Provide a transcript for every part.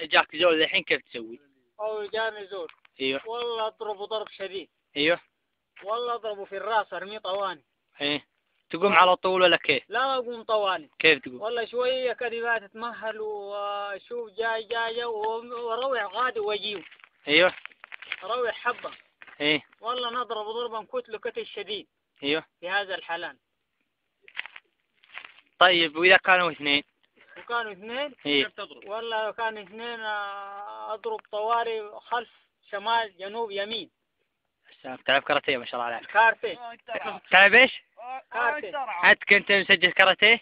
جاك زول الحين كيف تسوي؟ او جاني زول. ايوه. والله اضربه ضرب شديد. ايوه. والله اضربه في الراس ارميه طواني. ايه. تقوم على طول ولا كيف؟ لا اقوم طواني. كيف تقوم؟ والله شوية كذا تتمهل وشوف جاي وروح غادي واجيه. ايوه. روح حبة. ايه. والله نضرب ضربا كتله كتل شديد. ايوه. في هذا الحلال. طيب واذا كانوا اثنين؟ وكانوا اثنين. ايه. كيف تضرب؟ والله لو كانوا اثنين اضرب طوالي خلف شمال جنوب يمين. تلعب كاراتيه ما شاء الله عليك. كارتيه. تلعب ايش؟ كارتيه. انت كنت مسجل كاراتيه؟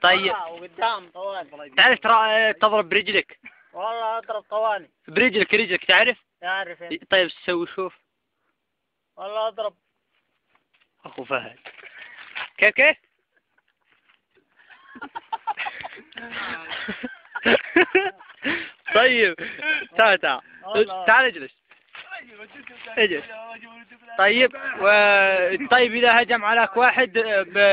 طيب. وقدام طوالي. تعرف تضرب برجلك؟ والله اضرب طوالي. برجلك تعرف؟ تعرف. طيب تسوي شوف. والله اضرب. اخو فهد. كيف؟ طيب تعال اجلس. طيب طيب اذا هجم عليك واحد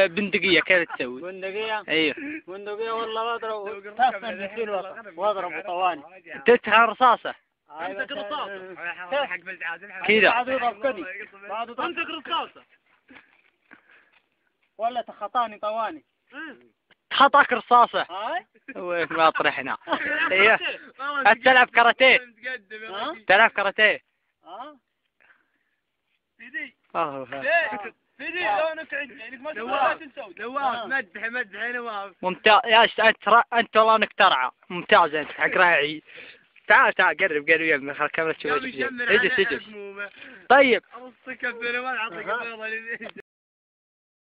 بندقية كيف تسوي؟ بندقية. ايوه. بندقية والله اضرب واضرب طواني. تسخن رصاصة. امسك رصاصة. كذا. بعد يضرب كذي. امسك رصاصة. ولا تخطاني طواني. خطاك رصاصة. هاي. وين ما طرحنا. ايوه. تلعب كاراتيه. تلعب كاراتيه. فيدي لونك عندك ما نواف مدح نواف. ممتاز يا انت والله انك ترعى. ممتاز انت حق راعي. تعال قرب يمي خل الكاميرا تشوف وجهك. اجلس. طيب.